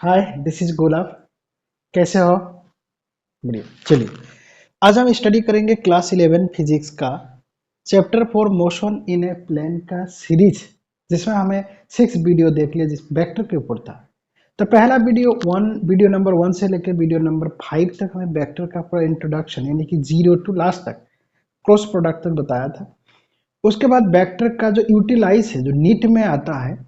Hi, this is गुलाब। कैसे हो? बढ़िया। चलिए, आज हम स्टडी करेंगे क्लास 11 फिजिक्स का chapter 4 motion in a plane का सीरीज, जिसमें हमें 6 वीडियो देख लिया जिस वेक्टर के ऊपर था। तो पहला वीडियो नंबर 1 से लेकर वीडियो नंबर 5 तक हमें वेक्टर का पूरा इंट्रोडक्शन यानी कि 0 टू लास्ट तक क्रॉस प्रोडक्ट तक बताया था। उसके बाद वेक्टर का जो यूटिलाइज है, जो नीट में आता है,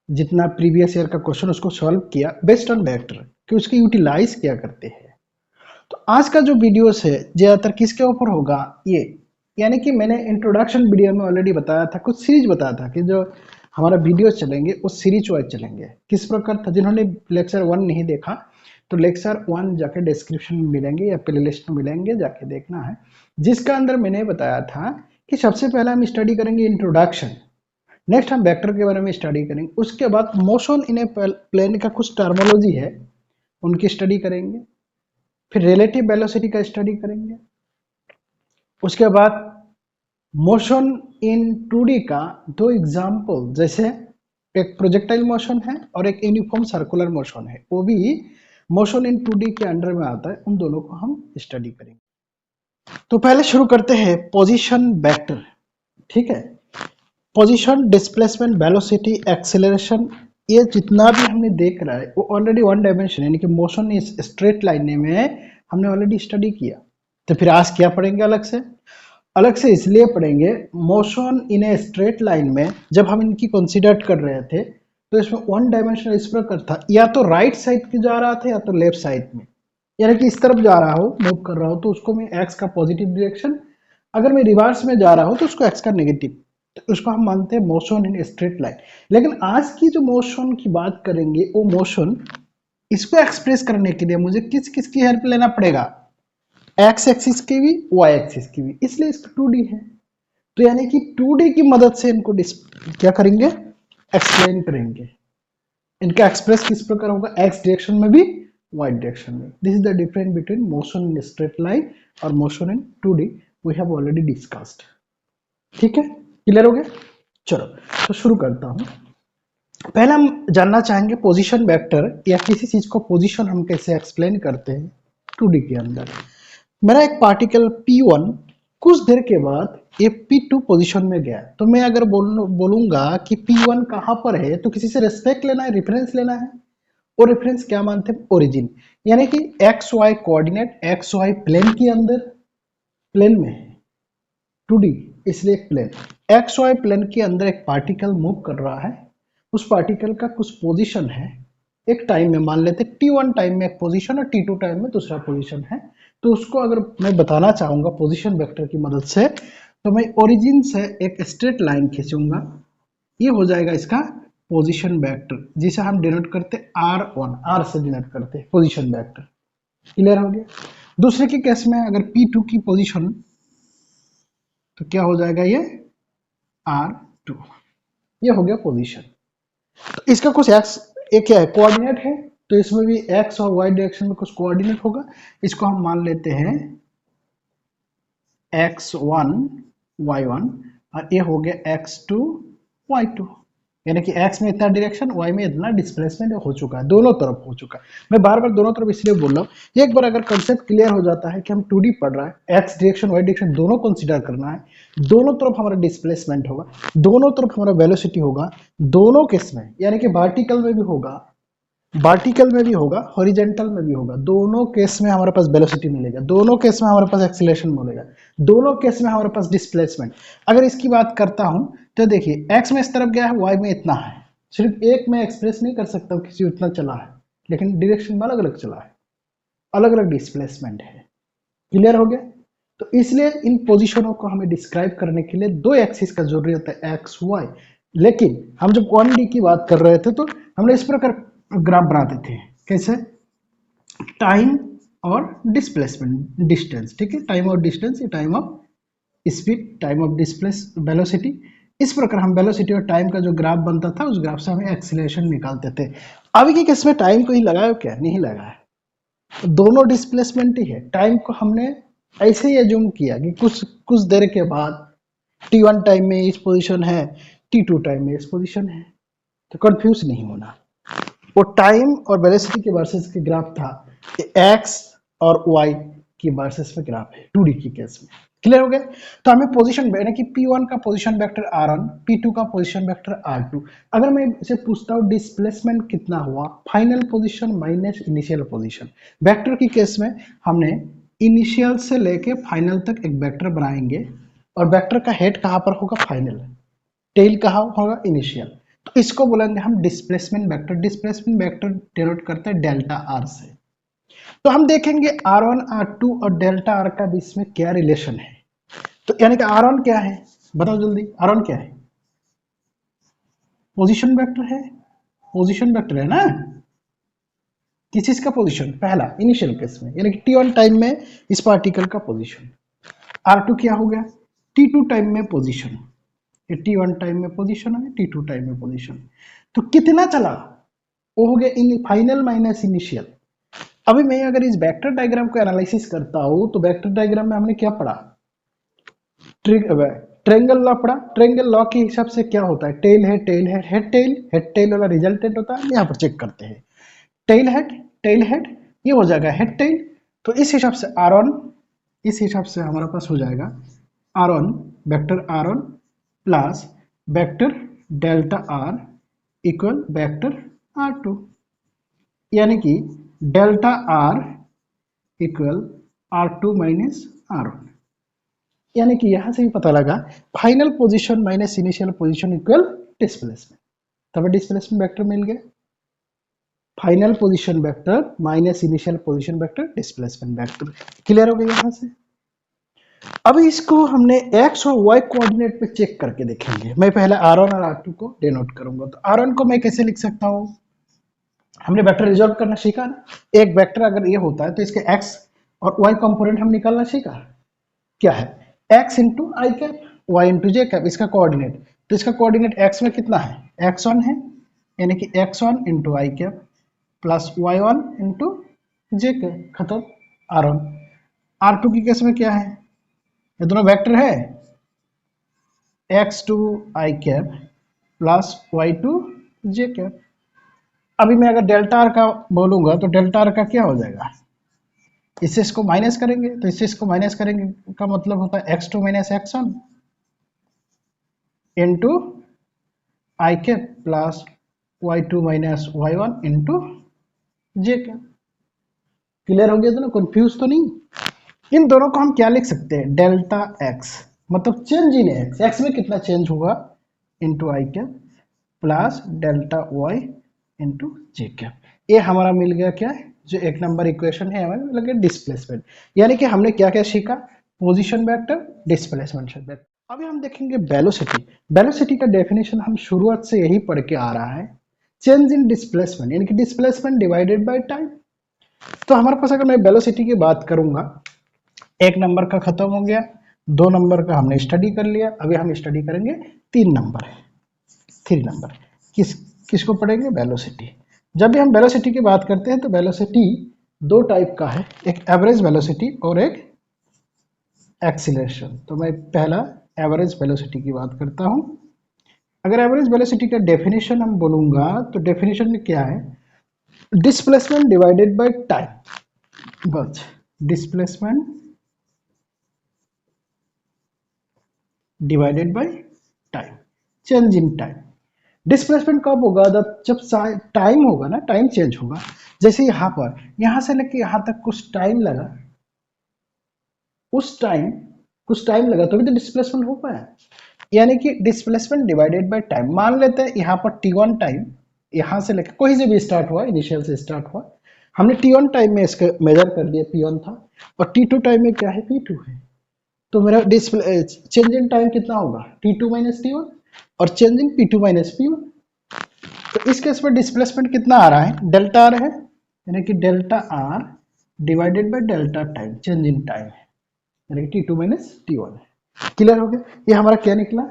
जितना प्रीवियस ईयर का क्वेश्चन उसको सॉल्व किया बेस्ड ऑन वेक्टर कि उसके यूटिलाइज क्या करते हैं। तो आज का जो वीडियोस है ज्यादातर किसके ऊपर होगा, ये यानी कि मैंने इंट्रोडक्शन वीडियो में ऑलरेडी बताया था, कुछ सीरीज बताया था कि जो हमारा वीडियो चलेंगे वो सीरीज वाइज चलेंगे। किस प्रकार था, जिन्होंने लेक्चर 1 नहीं देखा तो लेक्चर 1 जाके डिस्क्रिप्शन में मिलेंगे या प्ले लिस्ट में मिलेंगे, जाके देखना है, जिसका अंदर मैंने बताया था कि सबसे पहले हम स्टडी करेंगे इंट्रोडक्शन, नेक्स्ट हम वेक्टर के बारे में स्टडी करेंगे, उसके बाद मोशन इन ए प्लेन का कुछ टर्मोलॉजी है उनकी स्टडी करेंगे, फिर रिलेटिव वेलोसिटी का स्टडी करेंगे, उसके बाद मोशन इन 2D का दो एग्जाम्पल, जैसे एक प्रोजेक्टाइल मोशन है और एक यूनिफॉर्म सर्कुलर मोशन है, वो भी मोशन इन 2D के अंडर में आता है। उन दोनों को हम स्टडी करेंगे। तो पहले शुरू करते हैं पोजीशन वेक्टर। ठीक है, पोजीशन, डिस्प्लेसमेंट, वेलोसिटी, एक्सेलरेशन, ये जितना भी हमने देख रहा है वो ऑलरेडी वन डायमेंशन यानी कि मोशन इस स्ट्रेट लाइन में हमने ऑलरेडी स्टडी किया। तो फिर आज क्या पढ़ेंगे अलग से इसलिए पढ़ेंगे, motion in a straight line में जब हम इनकी कंसीडर कर रहे थे तो इसमें वन डायमेंशन इस प्रकार था, या तो राइट साइड की जा रहा था या तो लेफ्ट साइड में, यानी कि इस तरफ जा रहा हो, मूव कर रहा हो तो उसको मैं एक्स का पॉजिटिव डायरेक्शन, अगर मैं रिवर्स में जा रहा हूं तो उसको एक्स का नेगेटिव, तो उसको हम मानते हैं मोशन इन स्ट्रेट लाइन। लेकिन आज की जो मोशन की बात करेंगे वो मोशन, इसको एक्सप्रेस करने के लिए मुझे किस किस की हेल्प लेना पड़ेगा, एक्स एक्सिस की भी वाई एक्सिस की भी, इसलिए इसका 2D है। तो यानी कि 2D की मदद से इनको क्या करेंगे, एक्सप्लेन करेंगे। इनका एक्सप्रेस किस प्रकार होगा, एक्स डायरेक्शन में भी वाई डायरेक्शन में। This is the difference between motion in straight line और motion in 2D, we have already discussed. ठीक है, क्लियर हो गया। चलो, तो शुरू करता हूं। पहले हम जानना चाहेंगे पोजीशन वेक्टर या किसी चीज को पोजीशन हम कैसे एक्सप्लेन करते हैं 2D के अंदर। मेरा एक पार्टिकल P1 कुछ देर के बाद ये P2 पोजीशन में गया, तो मैं अगर बोलूंगा कि P1 कहां पर है तो किसी से रेस्पेक्ट लेना है, रेफरेंस लेना है। और रेफरेंस क्या मानते हैं, ओरिजिन, यानी कि x y coordinate, x y plane के अंदर, प्लेन में 2D, इसलिए एक प्लेन, एक्स वाई प्लेन के अंदर एक पार्टिकल मूव कर रहा है, उस पार्टिकल का कुछ पोजीशन है, एक टाइम में मान लेते T1 टाइम में एक पोजीशन और T2 टाइम में दूसरा पोजीशन है। तो उसको अगर मैं बताना चाहूंगा पोजीशन वेक्टर की मदद से, तो मैं ओरिजिन से एक स्ट्रेट लाइन खींचूंगा, ये हो जाएगा इसका पोजीशन वेक्टर, जिसे हम डिनोट करते R1, R से डिनोट करते हैं पोजीशन वेक्टर। क्लियर हो गया। दूसरे के केस में अगर P2 की पोजीशन, तो क्या हो जाएगा, ये R2, ये हो गया पोजीशन। तो इसका कुछ एक्स, एक क्या है, कोऑर्डिनेट है, तो इसमें भी एक्स और वाई डायरेक्शन में कुछ कोऑर्डिनेट होगा। इसको हम मान लेते हैं x1 y1, और ये हो गया x2 y2, यानी कि x में इतना डायरेक्शन, y में इतना डिस्प्लेसमेंट हो चुका है, दोनों तरफ हो चुका है। मैं बार बार दोनों तरफ इसलिए बोल रहा हूँ, एक बार अगर कंसेप्ट क्लियर हो जाता है कि हम 2D पढ़ रहा है, x डायरेक्शन y डायरेक्शन दोनों कंसीडर करना है, दोनों तरफ हमारा डिस्प्लेसमेंट होगा, दोनों तरफ हमारा वेलोसिटी होगा, दोनों केस में, यानी कि वर्टिकल में भी होगा, वर्टिकल में भी होगा, हॉरिजेंटल में भी होगा, दोनों केस में हमारे पास वेलोसिटी मिलेगा, दोनों केस में हमारे पास एक्सीलरेशन मिलेगा, दोनों केस में हमारे पास डिस्प्लेसमेंट। अगर इसकी बात करता हूं तो देखिए, एक्स में इस तरफ गया है, वाई में इतना है, सिर्फ एक में एक्सप्रेस नहीं कर सकता किसी उतना चला है, लेकिन डायरेक्शन में अलग अलग चला है, अलग अलग डिस्प्लेसमेंट है। क्लियर हो गया। तो इसलिए इन पोजिशनों को हमें डिस्क्राइब करने के लिए दो एक्सिस का जरूरी होता है, एक्स वाई। लेकिन हम जब 1D की बात कर रहे थे तो हमने इस प्रकार ग्राफ बनाते थे, कैसे, टाइम और डिस्प्लेसमेंट, डिस्टेंस, ठीक है, टाइम और डिस्टेंस, ये time of speed, time of displace velocity, इस प्रकार हम वेलोसिटी और टाइम का जो ग्राफ बनता था उस ग्राफ से हमें एक्सीलरेशन निकालते थे। अभी के केस में टाइम को ही लगाया, क्या नहीं लगाया, तो दोनों डिस्प्लेसमेंट ही है। टाइम को हमने ऐसे ही एज्यूम किया कि कुछ कुछ देर के बाद T1 टाइम में इस पोजीशन है, T2 टाइम में इस पोजीशन है, तो कंफ्यूज नहीं होना। वो टाइम और वेलोसिटी के वर्सेस के ग्राफ था, एक्स और वाई की वर्सेस में ग्राफ है 2D की केस में। क्लियर हो गया? तो हमें पोजीशन यानी कि P1 का पोजीशन वेक्टर R1, P2 का पोजीशन वेक्टर R2। अगर मैं इसे पूछता हूँ डिस्प्लेसमेंट कितना हुआ, final position minus initial position. Vector की केस में हमने इनिशियल से लेके फाइनल तक एक वेक्टर बनाएंगे और वेक्टर का हेड कहाँ पर होगा, फाइनल, टेल कहाँ होगा, इनिशियल। तो इसको बोलेंगे हम displacement vector. Displacement vector denote करते हैं डेल्टा आर से। तो हम देखेंगे R1 R2 और डेल्टा आर का बीच में क्या रिलेशन है। तो यानी कि R1 क्या है, बताओ जल्दी, R1 क्या है, पोजीशन वेक्टर है, पोजीशन वेक्टर है ना, किस चीज का पोजीशन, पहला इनिशियल केस में यानी कि T1 टाइम में इस पार्टिकल का पोजीशन। R2 क्या हो गया, T2 टाइम में पोजीशन, T1 टाइम में पोजीशन है, T2 टाइम में पोजीशन। तो कितना चला, वो हो गया इन फाइनल माइनस इनिशियल। अभी मैं अगर इस वेक्टर डायग्राम को एनालिसिस करता हूं तो वेक्टर डायग्राम में हमने क्या पढ़ा, ट्रेंगल लॉ पढ़ा। ट्रेंगल लॉ के हिसाब से क्या होता है, tail head, tail head, head tail, head tail वाला रिजल्टेंट होता है, यहाँ पर चेक करते हैं, टेल हेड, टेल हेड, ये हो जाएगा हेड टेल। तो इस हिसाब से R1, इस हिसाब से हमारे पास हो जाएगा R1 vector R1 plus vector delta R equal vector R2, यानी कि delta R equal R2 minus R1। यानी कि यहां से भी पता लगा final position minus initial position equal displacement. तब डिस्प्लेसमेंट वेक्टर मिल गया, final position vector minus initial position vector displacement vector. Clear हो गया यहां से? अभी इसको हमने एक्स और वाई कोऑर्डिनेट पे चेक करके देखेंगे। मैं पहले R1 और R2 को डिनोट करूंगा। तो R1 को मैं कैसे लिख सकता हूं, हमने वेक्टर रिजॉल्व करना सीखा ना, एक वेक्टर अगर ये होता है तो इसके एक्स और वाई कंपोनेंट हम निकालना सीखा। क्या है, x इंटू आई कैप, वाई इंटू जे कैप, इसका कोऑर्डिनेट। तो इसका कोऑर्डिनेट x में कितना है, x1 है, यानी कि x1 इंटू आई कैप प्लस y1 इंटू जे कैप, खत्म। R1। R2 की केस में क्या है, ये दोनों वेक्टर है, x2 आई कैप प्लस y2 जे कैप। अभी मैं अगर डेल्टा आर का बोलूंगा तो डेल्टा आर का क्या हो जाएगा, इससे इसको माइनस करेंगे, तो इससे इसको माइनस करेंगे का मतलब होता है x2 माइनस x1 इंटू आई cap plus y2 minus y1 into जे कैप। क्लियर हो गया, दोनों कंफ्यूज तो नहीं? इन दोनों को हम क्या लिख सकते हैं, डेल्टा x मतलब चेंज इन x, x में कितना चेंज होगा इंटू आई cap plus delta y into जे कैप। ये हमारा मिल गया क्या, जो एक नंबर इक्वेशन है हमारे मिल गया डिस्प्लेसमेंट। यानी कि हमने क्या क्या सीखा, पोजीशन वेक्टर, डिस्प्लेसमेंट वेक्टर। अभी हम देखेंगे वेलोसिटी। वेलोसिटी का डेफिनेशन हम शुरुआत से यही पढ़ के आ रहा है, चेंज इन डिस्प्लेसमेंट यानी कि डिस्प्लेसमेंट डिवाइडेड बाय टाइम। तो हमारे पास अगर मैं वेलोसिटी की बात करूंगा, एक नंबर का खत्म हो गया, दो नंबर का हमने स्टडी कर लिया, अभी हम स्टडी करेंगे तीन नंबर है, थ्री नंबर। किसको पढ़ेंगे, वेलोसिटी। जब भी हम वेलोसिटी की बात करते हैं तो वेलोसिटी दो टाइप का है, एक एवरेज वेलोसिटी और एक एक्सीलरेशन। तो मैं पहला एवरेज वेलोसिटी की बात करता हूं। अगर एवरेज वेलोसिटी का डेफिनेशन हम बोलूंगा तो डेफिनेशन में क्या है, डिस्प्लेसमेंट डिवाइडेड बाय टाइम, बस displacement divided by time, change in time. Displacement कब होगा, जब टाइम होगा ना, टाइम चेंज होगा। जैसे यहाँ पर, यहां से लेके यहां तक कुछ टाइम लगा, उस टाइम कुछ टाइम लगा तो भी तो डिस्प्लेसमेंट हो पाया। यानी कि डिस्प्लेसमेंट डिवाइडेड बाय टाइम। मान लेते हैं यहाँ पर T1 टाइम, यहाँ से लेकर कोई से भी स्टार्ट हुआ, इनिशियल से स्टार्ट हुआ, हमने T1 टाइम में इसका मेजर कर लिया, P1 था, और T2 टाइम में क्या है, P2 है। तो मेरा डिस्प्ले चेंज इन टाइम कितना होगा, T2 माइनस T1, और change in P2 minus P1। तो इस केस में डिस्प्लेसमेंट कितना आ रहा है, डेल्टा आर है, यानी कि delta r divided by delta time, change in time है, यानी कि T2 माइनस T1 है। क्लियर हो गया? ये हमारा क्या निकला,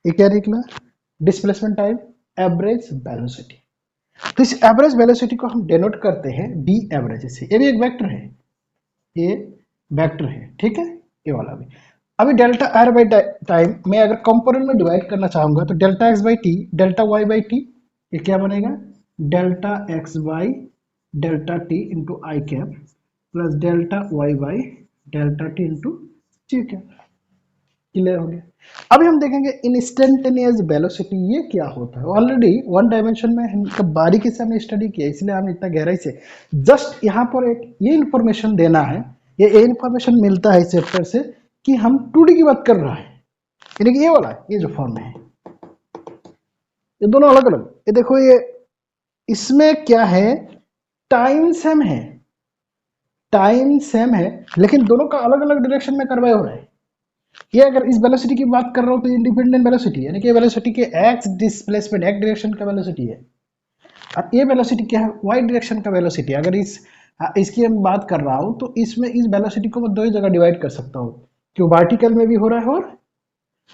ये क्या निकला, डिस्प्लेसमेंट टाइम एवरेज वेलोसिटी। तो इस एवरेज वेलोसिटी को हम डिनोट करते हैं डी एवरेज से। ये भी एक वेक्टर है, ये वेक्टर है, ठीक है, ये वाला भी। अभी डेल्टा आर बाई टाइम मैं अगर कंपोनेंट में डिवाइड करना चाहूंगा तो delta x by t, delta y by t, ये क्या बनेगा, delta x by delta t into I cap plus delta y by delta t into j cap. Clear हो गया। अभी हम देखेंगे इंस्टेंटेनियस वेलोसिटी ये क्या होता है। ऑलरेडी वन डायमेंशन में हम बारीकी से हमने स्टडी किया, इसलिए हम इतना गहराई से जस्ट यहाँ पर एक ये इंफॉर्मेशन देना है, ये इंफॉर्मेशन मिलता है इस चैप्टर से कि हम 2D की बात कर रहा है, यानी कि ये वाला ये जो फॉर्म है, ये दोनों अलग अलग। ये देखो ये इसमें क्या है, टाइम सेम है, टाइम सेम है लेकिन दोनों का अलग अलग डायरेक्शन में करवाए हो रहा है। ये अगर इस वेलोसिटी की बात कर रहा हूं तो इंडिपेंडेंट वेलोसिटी, यानी कि वेलोसिटी के एक्स डिस्प्लेसमेंट एक्स डायरेक्शन का वेलोसिटी है, और ये वेलोसिटी क्या है, वाई डायरेक्शन का वेलोसिटी। अगर इसकी हम बात कर रहा हूं तो इसमें इस वेलोसिटी को मैं दो ही जगह डिवाइड कर सकता हूं, कि वर्टिकल में भी हो रहा है और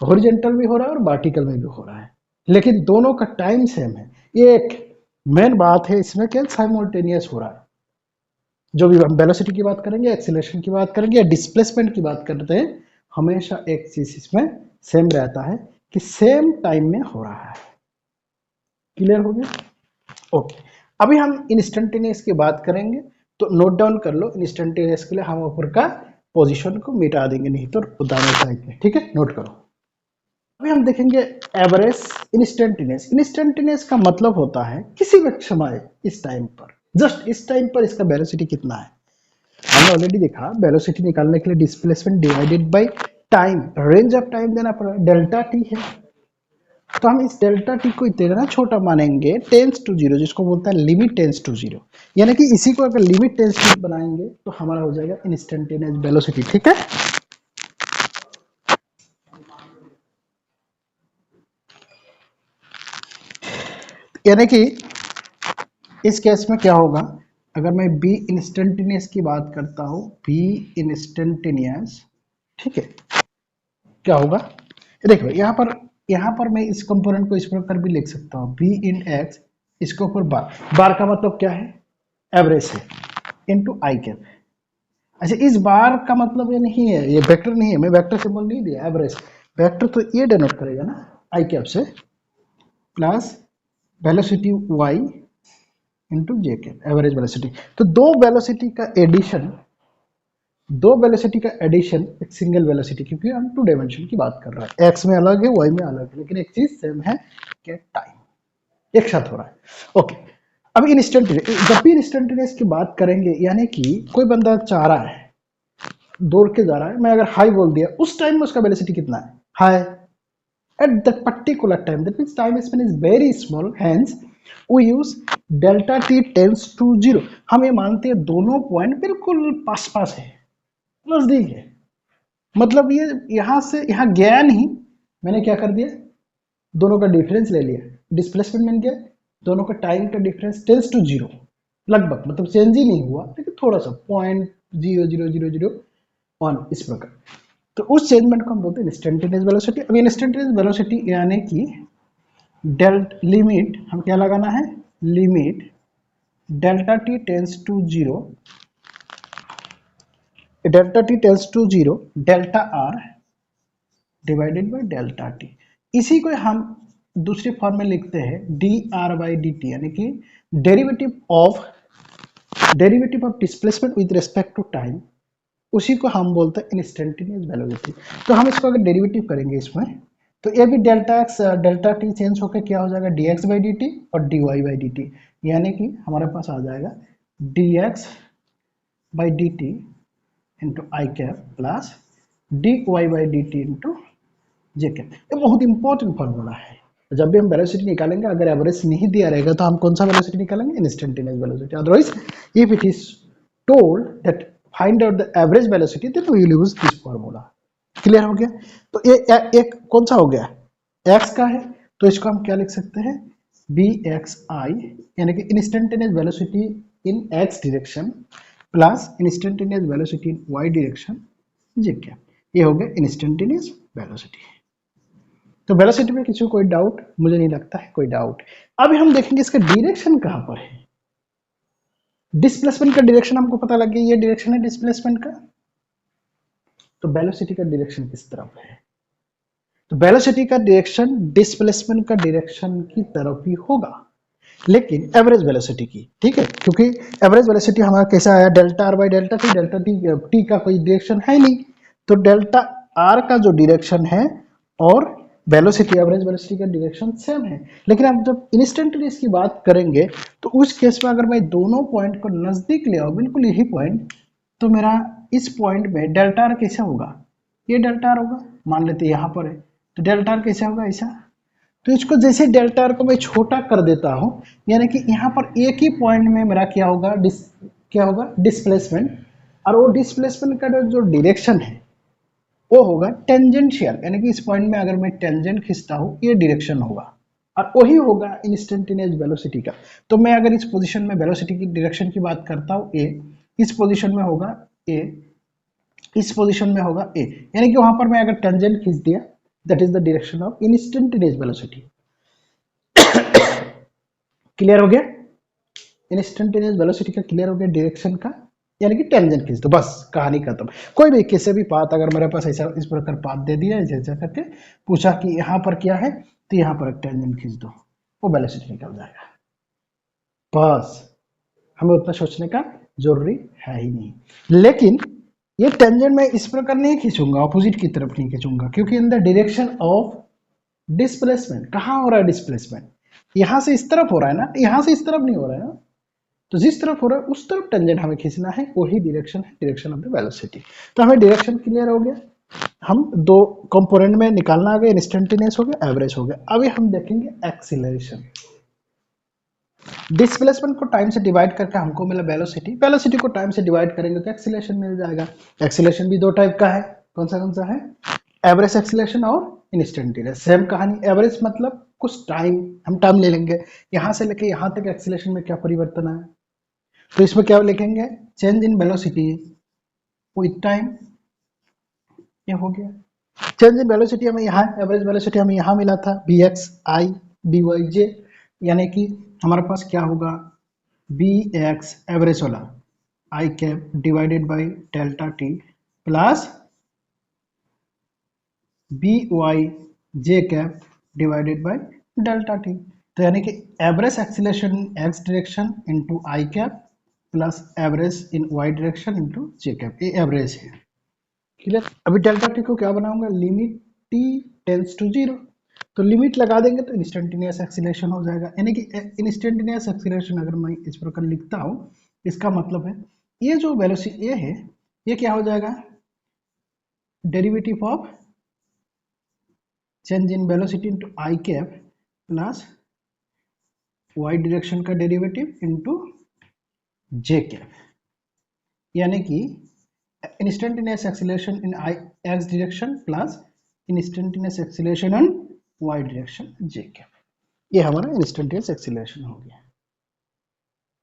हॉरिजॉन्टल भी हो रहा है और वर्टिकल में भी हो रहा है, लेकिन दोनों का टाइम सेम है। ये एक मेन बात है इसमें, क्या साइमल्टेनियस हो रहा है। जो भी हम वेलोसिटी की बात करेंगे, एक्सीलरेशन की बात करेंगे या डिस्प्लेसमेंट की बात करते हैं, हमेशा एक चीज इसमें सेम रहता है कि सेम टाइम में हो रहा है। क्लियर हो गया? ओके। अभी हम इंस्टेंटेनियस की बात करेंगे, तो नोट डाउन कर लो। इंस्टेंटेनियस के लिए हम ऊपर का पोजीशन को मिटा देंगे, नहीं तो दाएं साइड में, ठीक है, नोट करो। अभी हम देखेंगे एवरेज इंस्टेंटेनियस। इंस्टेंटेनियस का मतलब होता है किसी भी समय इस टाइम पर, जस्ट इस टाइम पर इसका वेलोसिटी कितना है। हमने ऑलरेडी देखा वेलोसिटी निकालने के लिए displacement divided by time, range of time देना पड़ा, डेल्टा टी है। तो हम इस डेल्टा टी को इतना छोटा मानेंगे टेंस टू जीरो, जिसको बोलता है लिमिट टेंस टू जीरो, यानी कि इसी को अगर लिमिट टेंस टू बनाएंगे तो हमारा हो जाएगा इंस्टेंटेनियस वेलोसिटी। ठीक है, यानी कि इस केस में क्या होगा, अगर मैं बी इंस्टेंटेनियस की बात करता हूं, बी इंस्टेंटेनियस, ठीक है, क्या होगा, देखो यहाँ पर मैं इस कंपोनेंट को इस प्रकार भी लिख सकता हूँ, बी इन एक्स, इसके ऊपर बार, बार का मतलब क्या है, एवरेज है, इनटू आई कैप। अच्छा, इस बार का मतलब ये नहीं है, ये वेक्टर नहीं है, मैं वेक्टर सिंबल नहीं दिया, एवरेज वेक्टर तो ये डिनोट करेगा ना आई कैप से, प्लस वेलोसिटी वाई इंटू जे कैप, एवरेज वेलोसिटी। तो दो वेलोसिटी का एडिशन एक सिंगल वेलोसिटी, क्योंकि हम 2 डायमेंशन की बात कर रहे हैं, एक्स में अलग है वाई में अलग है, लेकिन एक चीज सेम है कि टाइम एक साथ हो रहा है। ओके। अब इंस्टेंटेनियस, जब भी इंस्टेंटेनियस की बात करेंगे, यानी कि कोई बंदा चाह रहा है, दौड़ के जा रहा है, मैं अगर हाई बोल दिया, उस टाइम में उसका वेलोसिटी कितना है, high, at that particular time, that means time span is very small, hence we use delta t tends to 0। हम ये मानते हैं दोनों पॉइंट बिल्कुल पास पास है, नजदीक है, मतलब ये यहां से यहां गया नहीं, मैंने क्या कर दिया, दोनों का डिफरेंस ले लिया, डिस्प्लेसमेंट मिल गया, दोनों का टाइम का डिफरेंस टेंस टू जीरो, लगभग, मतलब चेंज ही नहीं हुआ, लेकिन थोड़ा सा 0.00001 इस प्रकार। तो उस चेंजमेंट को हम बोलते हैं इंस्टेंटेनियस वेलोसिटी। अब इंस्टेंटेनियस वेलोसिटी यानी कि डेल्ट लिमिट हम क्या लगाना है, limit delta t tends to zero, delta t tends to zero, delta r divided by delta t. इसी को हम दूसरे फॉर्म में लिखते हैं d r by D T, यानी कि derivative of displacement with respect to time, उसी को हम बोलते हैं इंस्टेंटेनियस वेलोसिटी। तो हम इसको अगर डेरिवेटिव करेंगे इसमें, तो ये भी delta X delta T change होकर क्या हो जाएगा, D x by D T और D Y by D T, यानी कि हमारे पास आ जाएगा D x by D T into I cap plus D Y by D T into J cap. ये बहुत इंपॉर्टेंट फॉर्मूला है। जब भी हम वेलोसिटी निकालेंगे, अगर एवरेज नहीं दिया रहेगा तो हम कौन सा वेलोसिटी निकालेंगे, instantaneous velocity. Otherwise if it is told that find out the average velocity, then we will use this formula. Clear हो गया? तो ये एक कौन सा हो गया, एक्स का है, तो इसको हम क्या लिख सकते हैं, बी एक्स आई, यानी कि instantaneous velocity in x direction plus instantaneous velocity in Y direction j cap. ये हो गया इंस्टेंटेनियस वेलोसिटी। तो वेलोसिटी में किसी को कोई डाउट, मुझे नहीं लगता है कोई डाउट। अभी हम देखेंगे इसका डायरेक्शन कहां पर है। डिस्प्लेसमेंट का डायरेक्शन हमको पता लग गया, ये डायरेक्शन है डिस्प्लेसमेंट का, तो वेलोसिटी का डायरेक्शन किस तरफ है, तो वेलोसिटी का डायरेक्शन डिस्प्लेसमेंट का डायरेक्शन की तरफ ही होगा। लेकिन एवरेज वेलोसिटी की, ठीक है, क्योंकि एवरेज वेलोसिटी हमारा कैसा आया, delta R by delta T का कोई डायरेक्शन है नहीं, तो डेल्टा आर का जो डायरेक्शन है और वेलोसिटी एवरेज वेलोसिटी का डायरेक्शन सेम है। लेकिन अब जब इंस्टेंटेनियस की बात करेंगे तो उस केस में अगर मैं दोनों पॉइंट को नजदीक ले आऊं, बिल्कुल यही पॉइंट, तो मेरा इस पॉइंट में डेल्टा आर कैसा होगा, ये डेल्टा आर होगा, मान लेते यहाँ पर है, तो डेल्टा आर कैसा होगा, ऐसा। तो इसको जैसे डेल्टा आर को मैं छोटा कर देता हूं, यानी कि यहाँ पर एक ही पॉइंट में मेरा क्या होगा, क्या होगा, डिस्प्लेसमेंट, और वो डिस्प्लेसमेंट का जो डायरेक्शन है वो होगा टेंजेंशियल, यानी कि इस पॉइंट में अगर मैं टेंजेंट खींचता हूँ ये डायरेक्शन होगा, और वही होगा इंस्टेंटेनियस वेलोसिटी का। तो मैं अगर इस पोजीशन में वेलोसिटी की डायरेक्शन की बात करता हूँ ए, इस पोजीशन में होगा ए, इस पोजीशन में होगा ए, यानी कि वहां पर मैं अगर टेंजेंट खींच दिया, that is the direction of instantaneous velocity. Clear हो गया, इंस्टेंटेनियस वेलोसिटी का क्लियर हो गया, डायरेक्शन का, यानी कि टेंजेंट खींच दो, बस कहानी खत्म। कोई भी किसी भी पाथ अगर मेरे पास ऐसा इस प्रकार पाथ दे दिया ऐसे ऐसा करके पूछा कि यहाँ पर क्या है, तो यहाँ पर एक टेंजेंट खींच दो, वो वेलोसिटी निकल जाएगा, बस हमें उतना सोचने का जरूरी है ही नहीं। लेकिन ये टेंजेंट मैं इस प्रकार नहीं खींचूंगा, ऑपोजिट की तरफ नहीं खींचूंगा, क्योंकि in the direction of displacement, कहाँ हो रहा है डिस्प्लेसमेंट, यहाँ से इस तरफ हो रहा है ना, यहाँ से इस तरफ नहीं हो रहा है ना, तो जिस तरफ हो रहा है उस तरफ टेंजेंट हमें खींचना है, वही डायरेक्शन है, डायरेक्शन ऑफ द वेलोसिटी। तो हमें डायरेक्शन क्लियर हो गया, हम दो कंपोनेंट में निकालना आ गया, इंस्टेंटेनियस हो गया, एवरेज हो गया। अभी हम देखेंगे एक्सीलरेशन। डिस्प्लेसमेंट को टाइम से डिवाइड करके हमको मिला वेलोसिटी, वेलोसिटी को टाइम से डिवाइड करेंगे तो एक्सीलरेशन मिल जाएगा। एक्सीलरेशन भी दो टाइप का है, कौन सा है, एवरेज एक्सीलरेशन और इंस्टेंटेनियस। सेम कहानी, एवरेज मतलब कुछ टाइम, हम टाइम ले लेंगे, यहाँ से लेके यहाँ तक एक्सीलरेशन में क्या परिवर्तन है, तो इसमें क्या लिखेंगे, change in velocity with time, ये हो गया। चेंज इन वेलोसिटी हमें यहाँ, एवरेज वेलोसिटी हमें यहाँ मिला था बी एक्स आई बी वाई जे, यानी कि हमारे पास क्या होगा, बी एक्स एवरेज वाला I cap divided by delta T plus B Y J cap divided by delta T. तो यानी कि average acceleration X direction into I cap plus average in Y direction into J cap, ये average है। Clear. अभी delta T को क्या बनाऊंगा, limit T tends to zero, तो लिमिट लगा देंगे तो इंस्टेंटेनियस एक्सीलरेशन हो जाएगा। यानी कि इंस्टेंटेनियस एक्सीलरेशन अगर मैं इस प्रकार लिखता हूं, इसका मतलब है ये जो वेलोसिटी ये है, ये क्या हो जाएगा, derivative of change in velocity into I cap plus y direction का डेरिवेटिव इंटू जे कैप, यानी कि instantaneous acceleration in i x direction plus instantaneous acceleration in Y direction j cap, ये हमारा इंस्टेंटेनियस एक्सीलरेशन हो गया।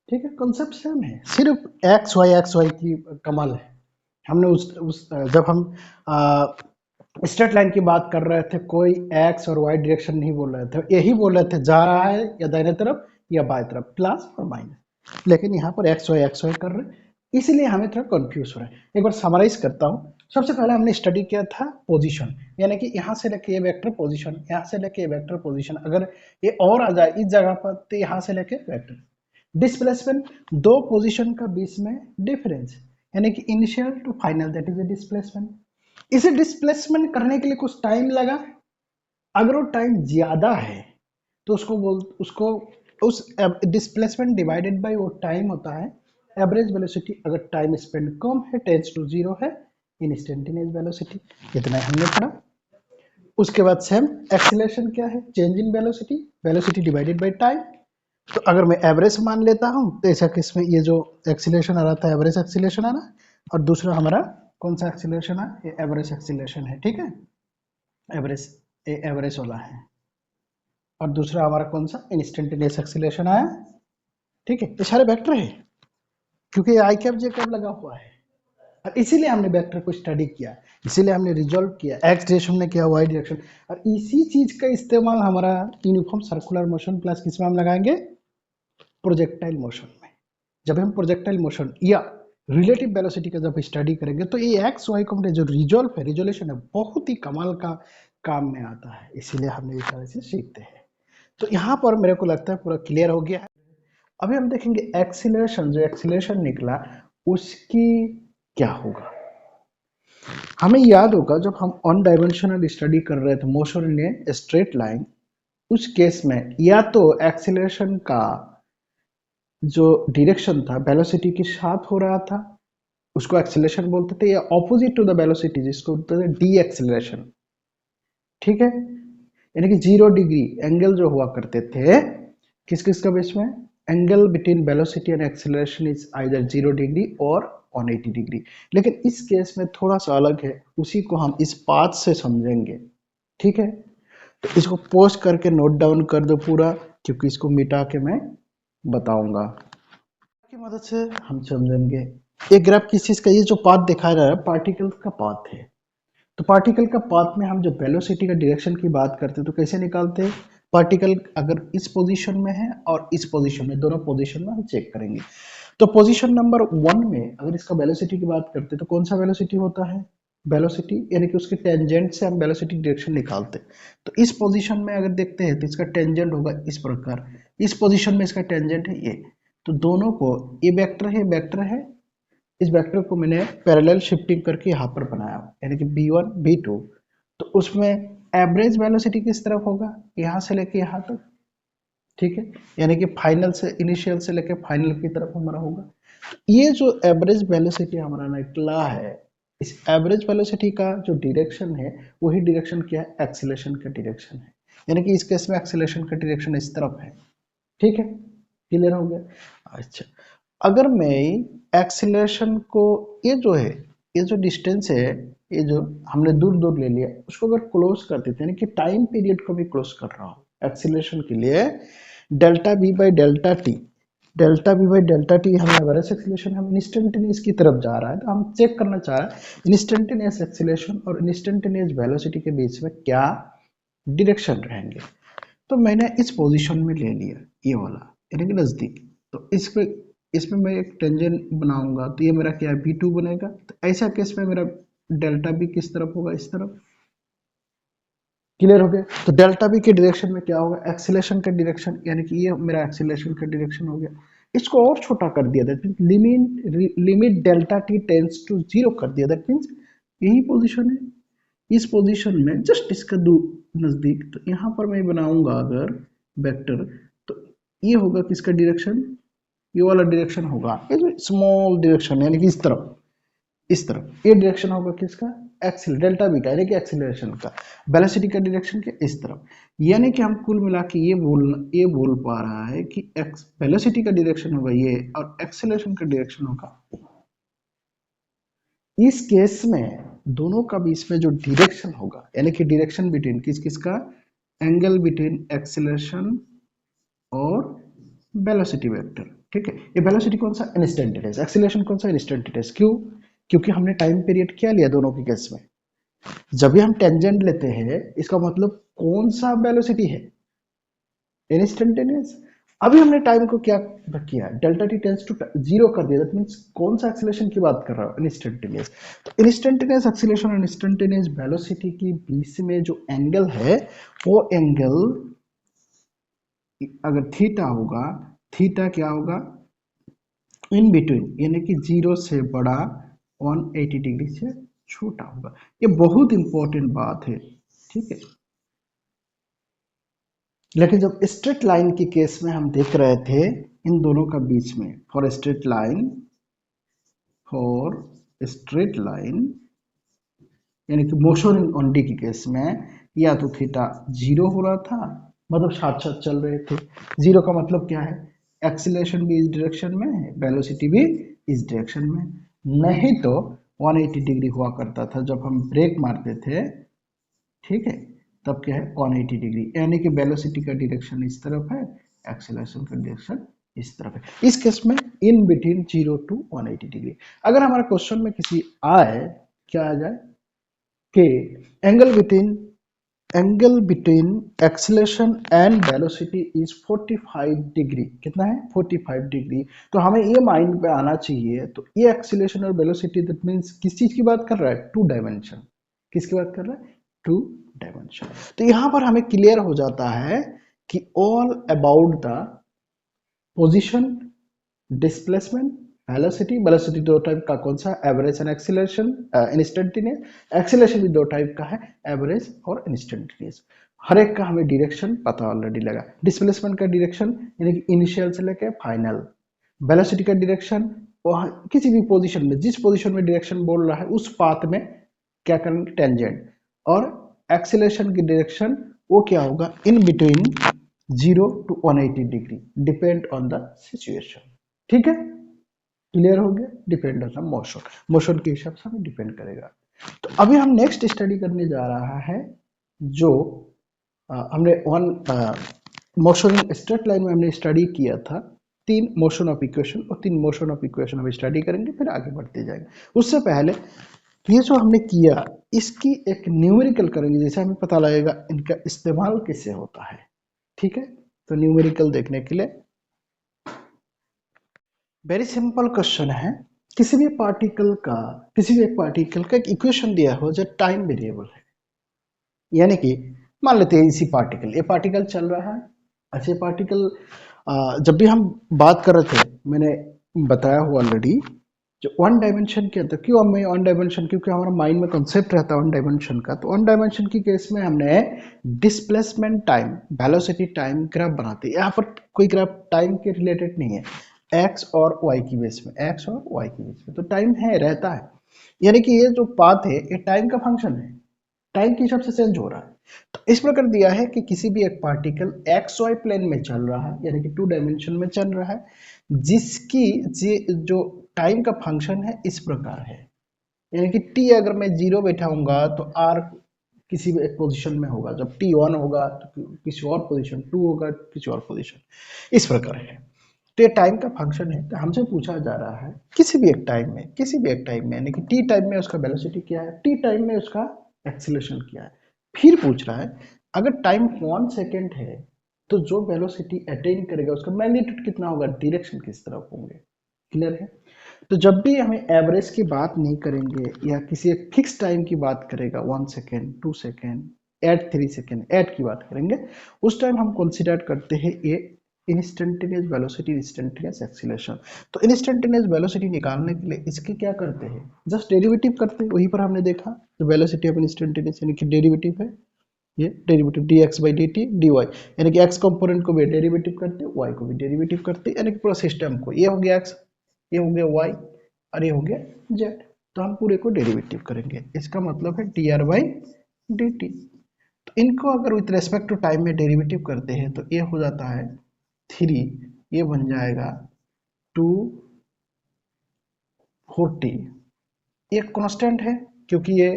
ठीक है, कॉन्सेप्ट सेम है, सिर्फ एक्स वाई की कमाल है। हमने उस जब हम स्ट्रेट लाइन की बात कर रहे थे, कोई एक्स और वाई डायरेक्शन नहीं बोल रहे थे, यही बोल रहे थे जा रहा है या दाहिने तरफ या बाएं तरफ, प्लस और माइनस। लेकिन यहाँ पर एक्स वाई कर रहे हैं, इसीलिए हमें थोड़ा कंफ्यूज हो रहा है। एक बार समराइज करता हूँ। सबसे पहले हमने स्टडी किया था पोजीशन, यानी कि यहाँ से लेके ये वेक्टर पोजीशन, यहाँ से लेके ये वेक्टर पोजीशन, अगर ये और आ जाए इस जगह पर तो यहाँ से लेके वेक्टर। डिस्प्लेसमेंट, दो पोजीशन का बीच में डिफरेंस, यानी कि initial to final, that is a displacement. इसे डिस्प्लेसमेंट करने के लिए कुछ टाइम लगा, अगर वो टाइम ज्यादा है तो उसको उस डिस्प्लेसमेंट डिवाइडेड बाय वो टाइम होता है एवरेज वेलोसिटी। अगर टाइम स्पेंड कम है, टेंड्स टू जीरो है, इंस्टेंटेनियस वेलोसिटी। इतना हमने पढ़ा। उसके बाद सेम एक्सीलरेशन क्या है, change in velocity, velocity divided by time. तो अगर मैं एवरेज मान लेता हूं तो ऐसा केस में ये जो एक्सीलरेशन आ रहा था एवरेज एक्सीलरेशन आ रहा, और दूसरा हमारा कौन सा एक्सीलरेशन है, ये एवरेज एक्सीलरेशन है। ठीक है, एवरेज, ये एवरेज वाला है, और दूसरा हमारा कौन सा, इंस्टेंटेनियस एक्सीलरेशन आया। ठीक है, ये सारे वेक्टर है क्योंकि आई कैप जे कैप लगा हुआ है, और इसीलिए हमने वेक्टर को स्टडी किया, इसीलिए हमने रिजॉल्व किया, एक्स डायरेक्शन ने किया, वाई डायरेक्शन, और इसी चीज का इस्तेमाल हमारा यूनिफॉर्म सर्कुलर मोशन प्लस किस में हम लगाएंगे, प्रोजेक्टाइल मोशन में। जब हम प्रोजेक्टाइल मोशन या रिलेटिव वेलोसिटी का जब स्टडी करेंगे तो ये एक्स वाई को जो रिजॉल्व है, रिजोल्यूशन है, बहुत ही कमाल का काम में आता है, इसीलिए हमने इस तरह से सीखते हैं। तो यहाँ पर मेरे को लगता है पूरा क्लियर हो गया है। अभी हम देखेंगे एक्सीलरेशन, जो एक्सीलरेशन निकला उसकी क्या होगा। हमें याद होगा जब हम ऑन डायमेंशनल स्टडी कर रहे थे motion in a straight line, उस केस में या तो एक्सीलरेशन का जो डायरेक्शन था वेलोसिटी के साथ हो रहा था, उसको एक्सीलरेशन बोलते थे, या ऑपोजिट टू द वेलोसिटी जिसको बोलते थे डी एक्सीलरेशन। ठीक है, यानी कि 0 डिग्री एंगल जो हुआ करते थे किस किस का बीच में, angle between velocity and acceleration is either 0 degree और 180 डिग्री। लेकिन इस केस में थोड़ा सा अलग है, उसी को हम इस पाथ से समझेंगे। ठीक है, तो इसको पोस्ट करके नोट डाउन कर दो पूरा, क्योंकि इसको मिटा के मैं बताऊंगा की मदद से हम समझेंगे। ये ग्राफ किस चीज का, ये जो पाथ दिखा रहा है पार्टिकल का पाथ है। तो पार्टिकल का पाथ में हम जब वेलोसिटी का डायरेक्शन की बात करते हैं तो कैसे निकालते हैं, पार्टिकल अगर इस पोजीशन में है और इस पोजीशन में, दोनों पोजीशन में हम चेक करेंगे। तो पोजीशन नंबर 1 में अगर इसका वेलोसिटी की बात करते हैं तो कौन सा वेलोसिटी होता है, वेलोसिटी यानी कि उसके टेंजेंट से हम वेलोसिटी डायरेक्शन निकालते हैं। तो इस पोजीशन में अगर देखते हैं तो इसका टेंजेंट होगा इस प्रकार, इस पोजीशन में इसका टेंजेंट है ये। तो दोनों को, ये वेक्टर है, वेक्टर है, इस वेक्टर को मैंने पैरेलल शिफ्टिंग करके यहाँ पर बनाया, यानी कि v1 v2। तो उसमें एवरेज वेलोसिटी किस तरफ होगा, यहाँ से लेके यहाँ तक। ठीक है, यानी कि फाइनल से, इनिशियल से लेके फाइनल की तरफ हमारा होगा। ये जो एवरेज वेलोसिटी हमारा निकला है, इस एवरेज वेलोसिटी का जो डायरेक्शन है वही डायरेक्शन क्या है, एक्सीलरेशन का डायरेक्शन है। यानी कि इस केस में एक्सीलरेशन का डायरेक्शन इस तरफ है। ठीक है, क्लियर हो गया। अच्छा, अगर मैं एक्सीलरेशन को, ये जो है, ये जो डिस्टेंस है, ये जो हमने दूर दूर ले लिया, उसको अगर क्लोज कर देते हैं, यानी कि टाइम पीरियड को भी क्लोज कर रहा हूँ एक्सीलरेशन के लिए, delta b by delta t, delta b by delta t हम एवरेज एक्सीलरेशन, हम इंस्टेंटेनियस की तरफ जा रहा है, तो हम चेक करना चाह रहे हैं इंस्टेंटेनियस एक्सीलरेशन और इंस्टेंटेनियस वेलोसिटी के बीच में क्या डायरेक्शन रहेंगे। तो मैंने इस पोजीशन में ले लिया ये वाला, यानी कि नजदीक। तो इसमें मैं एक टेंजेंट बनाऊंगा, तो ये मेरा क्या है, v2 बनेगा। तो ऐसा केस में मेरा डेल्टा बी किस तरफ होगा, इस तरफ। क्लियर हो गया। तो डेल्टा बी के डायरेक्शन में क्या होगा, एक्सीलरेशन का डायरेक्शन, यानी कि ये मेरा एक्सीलरेशन का डायरेक्शन हो गया। इसको और छोटा कर दिया, that means limit delta t tends to 0 कर दिया, दैट मीन्स यही पोजीशन है, इस पोजीशन में जस्ट इसका नजदीक। तो यहाँ पर मैं बनाऊंगा अगर वेक्टर, तो ये होगा किसका डायरेक्शन, ये वाला डायरेक्शन होगा, ये जो स्मॉल डायरेक्शन यानी कि इस तरफ, इस तरफ ये डायरेक्शन होगा किसका, एक्सिल डेल्टा बी का, यानी कि एक्सीलरेशन का। वेलोसिटी का डायरेक्शन के इस तरफ, यानी कि हम कुल मिला के ये बोल पा रहा है कि एक्स वेलोसिटी का डायरेक्शन होगा ये, और एक्सीलरेशन का डायरेक्शन होगा। इस केस में दोनों का बीच में जो डायरेक्शन होगा, यानी कि डायरेक्शन बिटवीन किस किस का, एंगल बिटवीन एक्सीलरेशन और वेलोसिटी वेक्टर। ठीक है, ये वेलोसिटी कौन सा, इंस्टेंटेनियस, एक्सीलरेशन कौन सा, इंस्टेंटेनियस। क्यों, क्योंकि हमने टाइम पीरियड क्या लिया दोनों के केस में, जब भी हम टेंजेंट लेते हैं इसका मतलब कौन सा वेलोसिटी है, इंस्टेंटेनियस। अभी हमने टाइम को क्या किया, डेल्टा टी टेंस टू 0 कर दिया, दैट मींस कौन सा एक्सीलरेशन की बात कर रहा हूं, इंस्टेंटेनियस। तो इंस्टेंटेनियस एक्सीलरेशन और इंस्टेंटेनियस वेलोसिटी के बीच में जो एंगल है, वो एंगल अगर थीटा होगा, थीटा क्या होगा, इन बिटवीन, यानी कि 0 से बड़ा 180 डिग्री से छोटा होगा। ये बहुत इंपॉर्टेंट बात है। ठीक है, लेकिन जब स्ट्रेट लाइन के केस में हम देख रहे थे इन दोनों का बीच में, for straight line, for straight line यानी कि मोशन ऑन डी के केस में, या तो थीटा 0 हो रहा था, मतलब साथ साथ चल रहे थे। 0 का मतलब क्या है, एक्सीलरेशन भी इस डायरेक्शन में है, वेलोसिटी भी इस डायरेक्शन में। नहीं तो 180 डिग्री हुआ करता था जब हम ब्रेक मारते थे। ठीक है, तब क्या है, 180 डिग्री, यानी कि वेलोसिटी का डायरेक्शन इस तरफ है, एक्सीलरेशन का डायरेक्शन इस तरफ है। इस केस में इन बिटवीन 0 टू 180 डिग्री। अगर हमारे क्वेश्चन में किसी आए, क्या आ जाए कि angle between acceleration and velocity is 45 degree, कितना है, 45 डिग्री। तो हमें ये माइंड पे आना चाहिए, तो ये एक्सीलरेशन और वेलोसिटी दैट मींस किस चीज की बात कर रहा है, टू डायमेंशन। किसकी बात कर रहा है, टू डायमेंशन। तो यहां पर हमें क्लियर हो जाता है कि all about the position, displacement, velocity. Velocity दो टाइप का, कौन सा, average and acceleration, instantaneous. Acceleration भी दो टाइप का है, एवरेज और इंस्टेंटेनियस। हर एक का हमें डायरेक्शन पता ऑलरेडी लगा। डिस्प्लेसमेंट का डायरेक्शन यानी कि इनिशियल से लेकर फाइनल। वेलोसिटी का डायरेक्शन किसी भी पोजीशन में, जिस पोजीशन में डायरेक्शन बोल रहा है उस पाथ में क्या करेंगे, टेंजेंट। और एक्सीलरेशन की डायरेक्शन वो क्या होगा, in between 0 to 180 degree, depend on the situation. ठीक है, क्लियर हो गया। Depend on the motion, motion के हिसाब से हमें डिपेंड करेगा। तो अभी हम नेक्स्ट स्टडी करने जा रहा है जो हमने वन मोशन स्ट्रेट लाइन में हमने स्टडी किया था, तीन मोशन ऑफ इक्वेशन, और तीन मोशन ऑफ इक्वेशन हम स्टडी करेंगे, फिर आगे बढ़ते जाएंगे। उससे पहले ये जो हमने किया इसकी एक न्यूमेरिकल करेंगे, जैसे हमें पता लगेगा इनका इस्तेमाल कैसे होता है। ठीक है, तो न्यूमेरिकल देखने के लिए वेरी सिंपल क्वेश्चन है। किसी भी पार्टिकल का, किसी भी एक पार्टिकल का एक इक्वेशन दिया हो जो टाइम वेरिएबल है, यानी कि मान लेते हैं इसी पार्टिकल, ये पार्टिकल चल रहा है। अच्छे पार्टिकल जब भी हम बात कर रहे थे, मैंने बताया हुआ ऑलरेडी, जो वन डायमेंशन के अंदर, क्यों हमें वन डायमेंशन, क्योंकि हमारा माइंड में कॉन्सेप्ट रहता है वन डायमेंशन का। तो वन डायमेंशन की केस में हमने displacement time, velocity time graph बनाते हैं। यहाँ पर कोई ग्राफ टाइम के रिलेटेड नहीं है, एक्स और वाई की बेस में, एक्स और वाई की बेस में तो टाइम है, रहता है। यानी कि ये जो पाथ है ये टाइम का फंक्शन है, टाइम के हिसाब से चेंज हो रहा है। तो इस प्रकार दिया है कि किसी भी एक पार्टिकल एक्स वाई प्लेन में चल रहा है, यानी कि 2 डायमेंशन में चल रहा है, जिसकी जो टाइम का फंक्शन है इस प्रकार है। यानी कि टी अगर मैं 0 बैठाऊंगा तो आर किसी भी एक पोजीशन में होगा, जब टी 1 होगा तो किसी और पोजीशन, 2 होगा किसी और पोजीशन, इस प्रकार है। तो ये टाइम का फंक्शन है। तो हमसे पूछा जा रहा है किसी भी एक टाइम में, किसी भी एक टाइम में, यानी कि टी टाइम में उसका वेलोसिटी क्या है, टी टाइम में उसका एक्सीलरेशन क्या है। फिर पूछ रहा है अगर टाइम 1 सेकेंड है तो जो वेलोसिटी अटेन करेगा उसका मैग्नीट्यूड कितना होगा, डायरेक्शन किस तरफ होंगे। क्लियर है। तो जब भी हमें एवरेज की बात नहीं करेंगे या किसी एक फिक्स टाइम की बात करेगा, 1 second, 2 second, at 3 second, at की बात करेंगे, उस टाइम हम कंसिडर करते हैं ये इंस्टेंटेनियस वेलोसिटी, इंस्टेंटेनियस एक्सीलरेशन। तो इंस्टेंटेनियस वेलोसिटी निकालने के लिए इसके क्या करते हैं, जस्ट डेरिवेटिव करते हैं। वहीं पर हमने देखा जो वेलोसिटी ऑफ इंस्टेंटेनियस यानी कि डेरिवेटिव है, ये derivative d x by D t d y, यानी कि एक्स कंपोनेंट को भी डेरिवेटिव करते हैं, वाई को भी डेरिवेटिव करते हैं, यानी कि पूरा सिस्टम को, ये हो गया एक्स, ये हो गया वाई और ये हो गया जेड। तो हम पूरे को डेरिवेटिव करेंगे, इसका मतलब है D r by D T. तो इनको अगर विथ रेस्पेक्ट टू टाइम में डेरिवेटिव करते हैं तो ये हो जाता है 3, ये बन जाएगा 240। ये कांस्टेंट है क्योंकि ये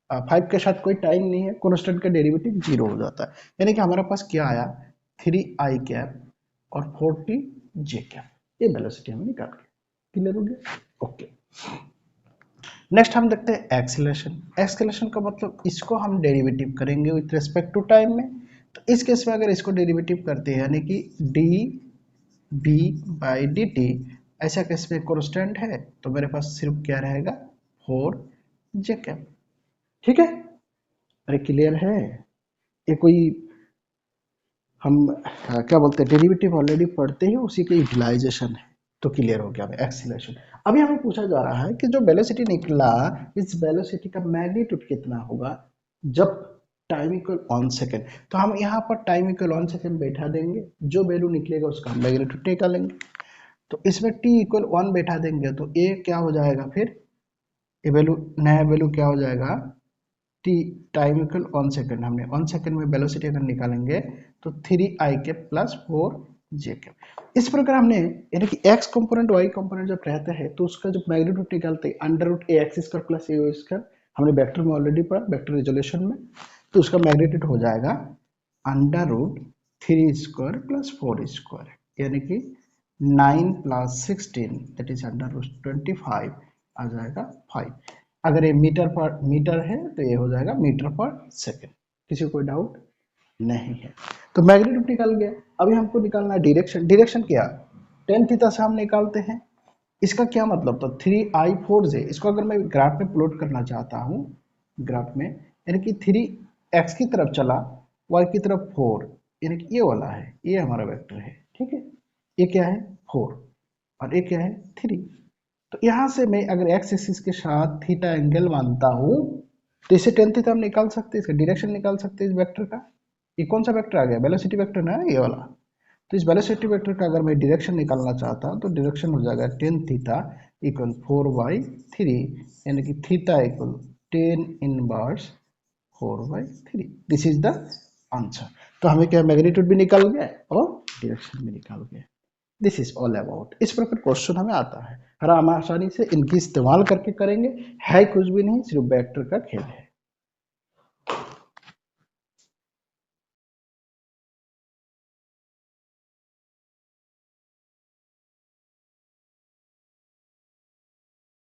5 के साथ कोई टाइम नहीं है, कांस्टेंट का डेरिवेटिव 0 हो जाता है। यानी कि हमारे पास क्या आया, 3 आई कैप और 40 जे कैप, ये वेलोसिटी हमें निकाल के। क्लियर हो गया, ओके। नेक्स्ट हम देखते हैं एक्सीलरेशन। एक्सीलरेशन का मतलब इसको हम डेरिवेटिव करेंगे विथ रिस्पेक्ट टू टाइम में। तो इस केस में अगर इसको डेरिवेटिव करते हैं यानी कि d b by D t, ऐसा केस में कांस्टेंट है तो मेरे पास सिर्फ क्या रहेगा, 4 जे कैप। ठीक है, अरे क्लियर है। ये कोई हम क्या बोलते हैं, डेरिवेटिव ऑलरेडी पढ़ते हैं, उसी के यूटिलाइजेशन है। तो क्लियर हो गया हमें एक्सीलरेशन। अभी हमें पूछा जा रहा है कि जो वेलोसिटी निकला, इस वेलोसिटी का मैग्नीट्यूड कितना होगा जब टाइम इक्वल 1 सेकेंड। तो हम यहाँ पर टाइम इक्वल 1 सेकेंड बैठा देंगे, जो वैल्यू निकलेगा उसका हम मैग्नीट्यूड निकालेंगे। तो इसमें टी इक्वल 1 बैठा देंगे तो ए क्या हो जाएगा, फिर ये वैल्यू, नया वैल्यू क्या हो जाएगा, टी टाइम इक्वल 1 सेकेंड। हमने 1 सेकेंड में वेलोसिटी अगर निकालेंगे तो 3 आई के प्लस 4 जे के। इस प्रकार हमने, यानी कि एक्स कंपोनेंट वाई कंपोनेंट जब रहता है तो उसका जो मैग्नीट्यूड निकालते हैं under root a x square plus a y square, हमने वेक्टर में ऑलरेडी पढ़ा, वेक्टर रिजोल्यूशन में। तो उसका मैग्नीट्यूड हो जाएगा under root 3 square plus 4 square, यानी कि 9 plus 16 that is under root 25 आ जाएगा 5। अगर ये मीटर है तो ये हो जाएगा मीटर पर सेकेंड। किसी को कोई डाउट नहीं है। तो मैग्नीट्यूड निकल गया। अभी हमको निकालना है डायरेक्शन। डायरेक्शन क्या, टेन थीटा से हम निकालते हैं। इसका क्या मतलब था, 3i4j, इसको अगर मैं ग्राफ में प्लॉट करना चाहता हूँ, ग्राफ में, यानी कि 3 x की तरफ चला, y की तरफ 4, यानी कि ये वाला है, ये हमारा वेक्टर है। ठीक है, ये क्या है 4 और ये क्या है 3। तो यहां से मैं अगर एक्स एक्सिस के साथ थीटा एंगल मानता हूं तो इसे टेन थीटा हम निकाल सकते हैं, इसका डायरेक्शन निकाल सकते हैं इस वेक्टर का। ये कौन सा वेक्टर आ गया, वेलोसिटी वेक्टर ना ये वाला। तो इस वेलोसिटी वेक्टर का अगर मैं डायरेक्शन निकालना चाहता हूं तो डायरेक्शन हो जाएगा टेन थीटा इक्वल 4/3, यानी कि theta equal 10 inverse 4/3। This is the answer. तो हमें क्या मैग्नीट्यूड भी निकल गया और डायरेक्शन भी निकल गया। This is all about. इस प्रकार क्वेश्चन हमें आता है और हम आसानी से इनकी इस्तेमाल करके करेंगे, है कुछ भी नहीं, सिर्फ वेक्टर का खेल है।